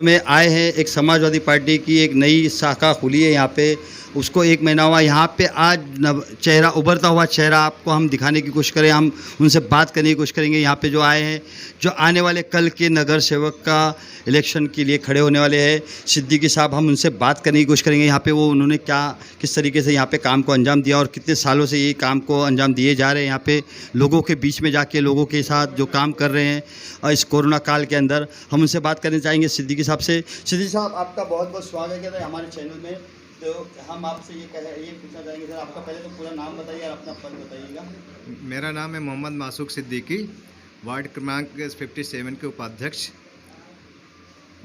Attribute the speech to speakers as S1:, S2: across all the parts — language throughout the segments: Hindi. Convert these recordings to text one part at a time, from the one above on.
S1: में आए हैं। एक समाजवादी पार्टी की एक नई शाखा खुली है यहाँ पे, उसको 1 महीना हुआ। यहाँ पे आज चेहरा उभरता हुआ चेहरा आपको हम दिखाने की कोशिश करें, हम उनसे बात करने की कोशिश करेंगे। यहाँ पे जो आए हैं, जो आने वाले कल के नगर सेवक का इलेक्शन के लिए खड़े होने वाले हैं, सिद्दीकी साहब, हम उनसे बात करने की कोशिश करेंगे। यहाँ पे वो उन्होंने किस तरीके से यहाँ पे काम को अंजाम दिया और कितने सालों से ये काम को अंजाम दिए जा रहे हैं। यहाँ पे लोगों के बीच में जाके लोगों के साथ जो काम कर रहे हैं और इस कोरोना काल के अंदर, हम उनसे बात करना चाहेंगे सिद्दीकी साहब से। सिद्दीकी साहब, आपका बहुत बहुत स्वागत है हमारे चैनल में। तो हम आपसे ये पूछना चाहेंगे सर, आपका पहले तो पूरा नाम बताइए और अपना पद बताइएगा।
S2: मेरा नाम है मोहम्मद मासूक सिद्दीकी, वार्ड क्रमांक 57 के उपाध्यक्ष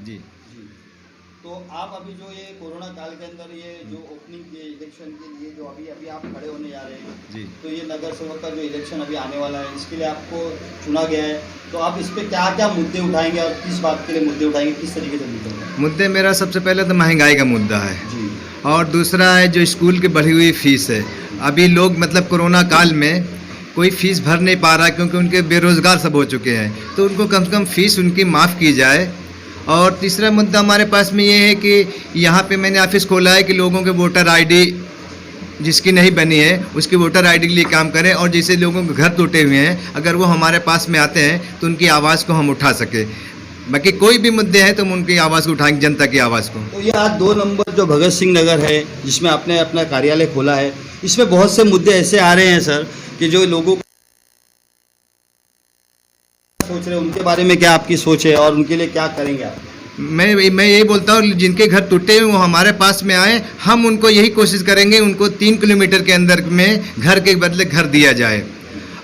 S2: जी।
S1: तो आप अभी जो ये कोरोना काल के अंदर ये जो ओपनिंग के इलेक्शन के लिए जो अभी आप खड़े होने जा रहे हैं
S2: जी,
S1: तो ये नगर सेवक का जो इलेक्शन अभी आने वाला है, इसके लिए आपको चुना गया है, तो आप इस पे क्या क्या मुद्दे उठाएंगे और किस बात के लिए मुद्दे उठाएंगे, किस तरीके से मुद्दे उठाएंगे?
S2: मुद्दे मेरा सबसे पहले तो महंगाई का मुद्दा है
S1: जी,
S2: और दूसरा है जो स्कूल की बढ़ी हुई फीस है। अभी लोग मतलब कोरोना काल में कोई फीस भर नहीं पा रहा क्योंकि उनके बेरोज़गार सब हो चुके हैं, तो उनको कम से कम फीस उनकी माफ़ की जाए। और तीसरा मुद्दा हमारे पास में ये है कि यहाँ पे मैंने ऑफिस खोला है कि लोगों के वोटर आईडी जिसकी नहीं बनी है उसकी वोटर आईडी के लिए काम करें, और जैसे लोगों के घर टूटे हुए हैं अगर वो हमारे पास में आते हैं तो उनकी आवाज़ को हम उठा सके। बाकी कोई भी मुद्दे हैं तो हम उनकी आवाज़ को उठाएंगे, जनता की आवाज़ को।
S1: तो ये आज 2 नंबर जो भगत सिंह नगर है जिसमें आपने अपना कार्यालय खोला है, इसमें बहुत से मुद्दे ऐसे आ रहे हैं सर कि जो लोगों सोच रहे हैं, उनके बारे में क्या आपकी सोच है और उनके लिए क्या करेंगे आप?
S2: मैं यही बोलता हूँ, जिनके घर टूटे हुए वो हमारे पास में आए, हम उनको यही कोशिश करेंगे उनको 3 किलोमीटर के अंदर में घर के बदले घर दिया जाए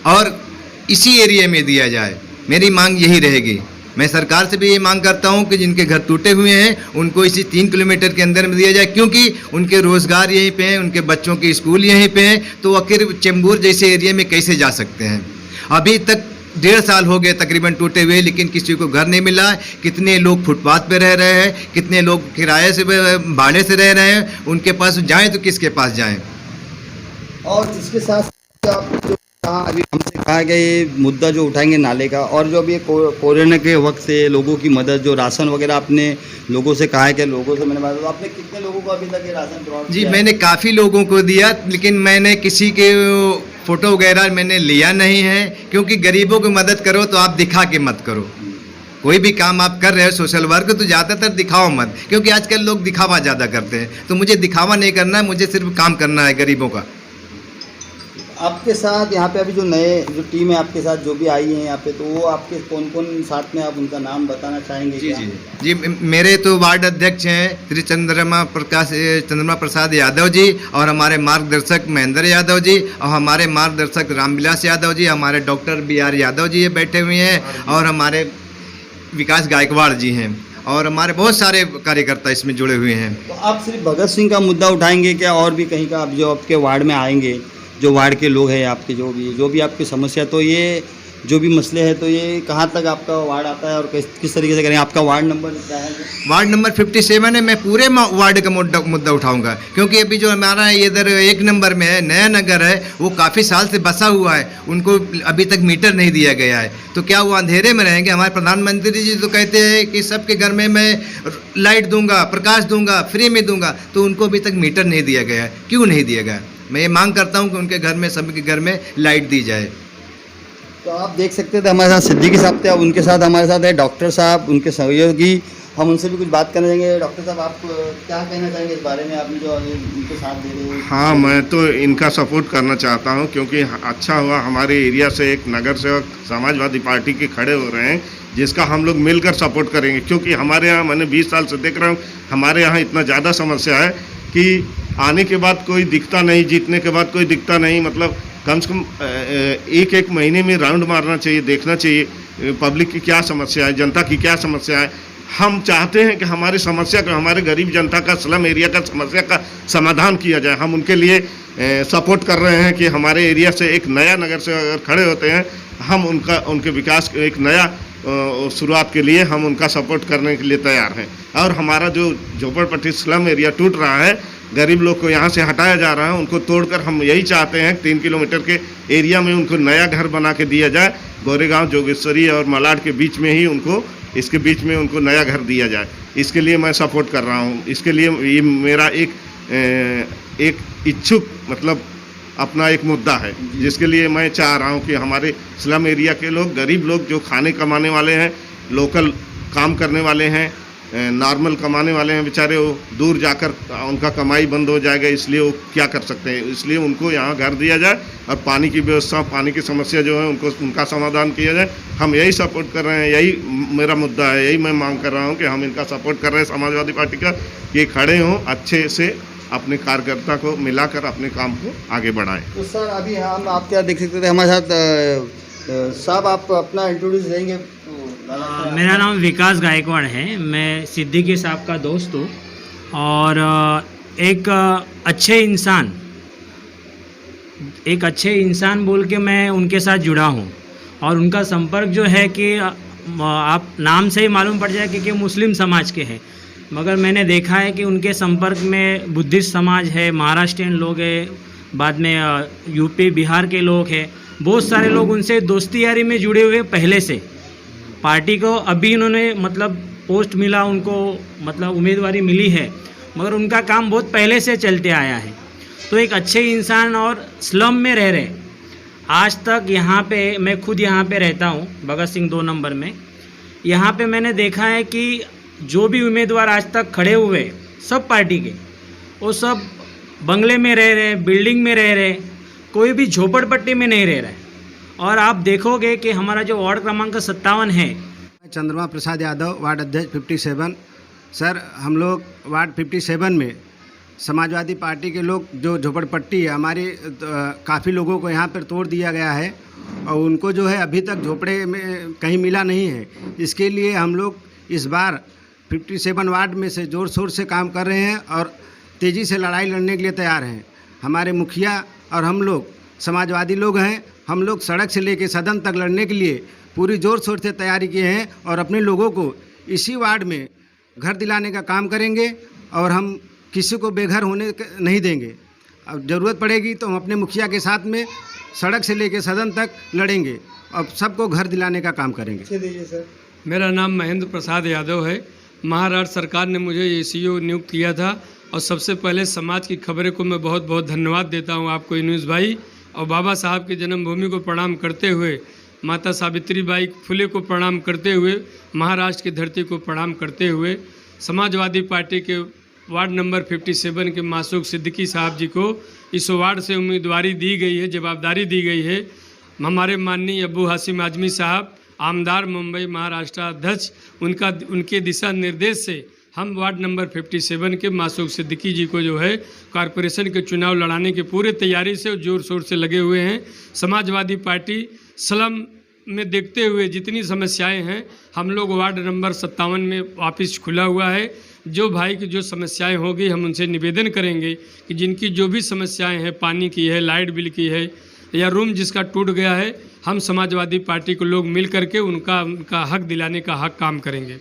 S2: और इसी एरिया में दिया जाए। मेरी मांग यही रहेगी। मैं सरकार से भी ये मांग करता हूँ कि जिनके घर टूटे हुए हैं उनको इसी 3 किलोमीटर के अंदर में दिया जाए, क्योंकि उनके रोज़गार यहीं पे हैं, उनके बच्चों के स्कूल यहीं पे हैं, तो आखिर चेंबूर जैसे एरिया में कैसे जा सकते हैं? अभी तक 1.5 साल हो गए तकरीबन टूटे हुए, लेकिन किसी को घर नहीं मिला। कितने लोग फुटपाथ पे रह रहे हैं, कितने लोग किराए से भाड़े से रह रहे हैं, उनके पास जाएं तो किसके पास जाएं?
S1: और इसके साथ आप जो अभी हमसे कहा गया ये मुद्दा जो उठाएंगे नाले का, और जो अभी कोरोना के वक्त से लोगों की मदद, जो राशन वगैरह आपने लोगों से कहा है कि लोगों से मैंने बात, तो आपने कितने लोगों को अभी तक ये राशन प्रोवाइड
S2: जी,
S1: किया?
S2: मैंने काफ़ी लोगों को दिया, लेकिन मैंने किसी के फ़ोटो वगैरह मैंने लिया नहीं है, क्योंकि गरीबों की मदद करो तो आप दिखा के मत करो। कोई भी काम आप कर रहे हो सोशल वर्क तो ज़्यादातर दिखाओ मत, क्योंकि आजकल लोग दिखावा ज़्यादा करते हैं। तो मुझे दिखावा नहीं करना है, मुझे सिर्फ काम करना है गरीबों का।
S1: आपके साथ यहाँ पे अभी जो नए जो टीम है आपके साथ जो भी आई है यहाँ पे, तो वो आपके कौन कौन साथ में, आप उनका नाम बताना चाहेंगे?
S2: जी जी जी, मेरे तो वार्ड अध्यक्ष हैं श्री चंद्रमा प्रसाद यादव जी, और हमारे मार्गदर्शक महेंद्र यादव जी, और हमारे मार्गदर्शक रामविलास यादव जी, हमारे डॉक्टर BR यादव जी ये बैठे हुए हैं, और हमारे विकास गायकवाड़ जी हैं, और हमारे बहुत सारे कार्यकर्ता इसमें जुड़े हुए हैं।
S1: तो आप सिर्फ भगत सिंह का मुद्दा उठाएंगे क्या, और भी कहीं का? आप जो आपके वार्ड में आएंगे, जो वार्ड के लोग हैं आपके, जो भी आपकी समस्या, तो ये जो भी मसले हैं, तो ये कहाँ तक आपका वार्ड आता है और किस तरीके से करेंगे? आपका वार्ड नंबर क्या है?
S2: वार्ड नंबर 57 है। मैं पूरे वार्ड का मुद्दा उठाऊंगा, क्योंकि अभी जो हमारा इधर 1 नंबर में है, नया नगर है, वो काफ़ी साल से बसा हुआ है, उनको अभी तक मीटर नहीं दिया गया है। तो क्या वो अंधेरे में रहेंगे? हमारे प्रधानमंत्री जी तो कहते हैं कि सबके घर में मैं लाइट दूंगा, प्रकाश दूंगा, फ्री में दूंगा, तो उनको अभी तक मीटर नहीं दिया गया है। क्यों नहीं दिया गया? मैं ये मांग करता हूँ कि उनके घर में, सभी के घर में लाइट दी जाए।
S1: तो आप देख सकते थे हमारे साथ सिद्दीकी साहब थे, अब उनके साथ हमारे साथ है डॉक्टर साहब, उनके सहयोगी, हम उनसे भी कुछ बात करना चाहेंगे। डॉक्टर साहब, आप क्या कहना चाहेंगे इस बारे में, आपने जो उनके साथ दे रहे हो?
S3: हाँ, मैं तो इनका सपोर्ट करना चाहता हूँ, क्योंकि अच्छा हुआ हमारे एरिया से एक नगर सेवक समाजवादी पार्टी के खड़े हो रहे हैं, जिसका हम लोग मिलकर सपोर्ट करेंगे। क्योंकि हमारे यहाँ, मैंने 20 साल से देख रहा हूँ, हमारे यहाँ इतना ज़्यादा समस्या है कि आने के बाद कोई दिखता नहीं, जीतने के बाद कोई दिखता नहीं। मतलब कम से कम 1-1 महीने में राउंड मारना चाहिए, देखना चाहिए पब्लिक की क्या समस्या है, जनता की क्या समस्या है। हम चाहते हैं कि हमारी समस्या का, हमारे गरीब जनता का, स्लम एरिया का समस्या का समाधान किया जाए। हम उनके लिए सपोर्ट कर रहे हैं कि हमारे एरिया से एक नया नगर से अगर खड़े होते हैं, हम उनके विकास एक नया शुरुआत के लिए हम उनका सपोर्ट करने के लिए तैयार हैं। और हमारा जो झोपड़पट्टी स्लम एरिया टूट रहा है, गरीब लोग को यहाँ से हटाया जा रहा है, उनको तोड़कर हम यही चाहते हैं 3 किलोमीटर के एरिया में उनको नया घर बना के दिया जाए। गोरेगांव, जोगेश्वरी और मलाड के बीच में ही उनको इसके बीच में उनको नया घर दिया जाए। इसके लिए मैं सपोर्ट कर रहा हूँ। इसके लिए ये मेरा एक इच्छुक मतलब अपना एक मुद्दा है, जिसके लिए मैं चाह रहा हूँ कि हमारे स्लम एरिया के लोग, गरीब लोग जो खाने कमाने वाले हैं, लोकल काम करने वाले हैं, नॉर्मल कमाने वाले हैं, बेचारे वो दूर जाकर उनका कमाई बंद हो जाएगा, इसलिए वो क्या कर सकते हैं, इसलिए उनको यहाँ घर दिया जाए और पानी की व्यवस्था, पानी की समस्या जो है उनका समाधान किया जाए। हम यही सपोर्ट कर रहे हैं, यही मेरा मुद्दा है, यही मैं मांग कर रहा हूँ कि हम इनका सपोर्ट कर रहे हैं समाजवादी पार्टी का, कि खड़े हों, अच्छे से अपने कार्यकर्ता को मिलाकर अपने काम को आगे बढ़ाएं।
S1: तो सर अभी हम आप क्या देख सकते थे हमारे साथ साहब, आप अपना इंट्रोड्यूस देंगे?
S4: मेरा नाम विकास गायकवाड़ है, मैं सिद्दीकी साहब का दोस्त हूँ और एक अच्छे इंसान बोल के मैं उनके साथ जुड़ा हूँ और उनका संपर्क जो है कि आप नाम से ही मालूम पड़ जाए कि मुस्लिम समाज के हैं, मगर मैंने देखा है कि उनके संपर्क में बुद्धिस्ट समाज है, महाराष्ट्रियन लोग हैं, बाद में यूपी बिहार के लोग हैं, बहुत सारे लोग उनसे दोस्ती यारी में जुड़े हुए पहले से। पार्टी को अभी इन्होंने मतलब पोस्ट मिला, उनको मतलब उम्मीदवारी मिली है, मगर उनका काम बहुत पहले से चलते आया है। तो एक अच्छे इंसान और स्लम में रह रहे, आज तक यहाँ पे मैं खुद यहाँ पे रहता हूँ भगत सिंह 2 नंबर में। यहाँ पे मैंने देखा है कि जो भी उम्मीदवार आज तक खड़े हुए सब पार्टी के, वो सब बंगले में रह रहे, बिल्डिंग में रह रहे, कोई भी झोपड़पट्टी में नहीं रह रहा है। और आप देखोगे कि हमारा जो वार्ड क्रमांक 57 है,
S5: चंद्रमा प्रसाद यादव, वार्ड अध्यक्ष 57। सर, हम लोग वार्ड 57 में समाजवादी पार्टी के लोग जो झोपड़पट्टी है हमारी, काफ़ी लोगों को यहाँ पर तोड़ दिया गया है और उनको जो है अभी तक झोपड़े में कहीं मिला नहीं है। इसके लिए हम लोग इस बार 57 वार्ड में से ज़ोर शोर से काम कर रहे हैं और तेज़ी से लड़ाई लड़ने के लिए तैयार हैं। हमारे मुखिया और हम लोग समाजवादी लोग हैं, हम लोग सड़क से लेकर सदन तक लड़ने के लिए पूरी ज़ोर शोर से तैयारी किए हैं और अपने लोगों को इसी वार्ड में घर दिलाने का काम करेंगे और हम किसी को बेघर होने नहीं देंगे। अब ज़रूरत पड़ेगी तो हम अपने मुखिया के साथ में सड़क से लेकर सदन तक लड़ेंगे और सबको घर दिलाने का काम करेंगे।
S1: दीजिए सर।
S6: मेरा नाम महेंद्र प्रसाद यादव है। महाराष्ट्र सरकार ने मुझे एसीओ नियुक्त किया था और सबसे पहले समाज की खबरें को मैं बहुत बहुत धन्यवाद देता हूं आपको न्यूज़ भाई, और बाबा साहब की जन्मभूमि को प्रणाम करते हुए, माता सावित्रीबाई फुले को प्रणाम करते हुए, महाराष्ट्र की धरती को प्रणाम करते हुए, समाजवादी पार्टी के वार्ड नंबर 57 के मासूक सिद्दीकी साहब जी को इस वार्ड से उम्मीदवारी दी गई है, जवाबदारी दी गई है। हमारे माननीय अबू हासिम आजमी साहब, आमदार मुंबई महाराष्ट्र अध्यक्ष, उनके दिशा निर्देश से हम वार्ड नंबर 57 के मासूक सिद्दीकी जी को जो है कॉरपोरेशन के चुनाव लड़ाने की पूरी तैयारी से जोर शोर से लगे हुए हैं। समाजवादी पार्टी स्लम में देखते हुए जितनी समस्याएं हैं, हम लोग वार्ड नंबर 57 में ऑफिस खुला हुआ है। जो भाई की जो समस्याएं होगी हम उनसे निवेदन करेंगे कि जिनकी जो भी समस्याएं हैं, पानी की है, लाइट बिल की है, या रूम जिसका टूट गया है, हम समाजवादी पार्टी को लोग मिल करके उनका हक दिलाने का हक काम करेंगे।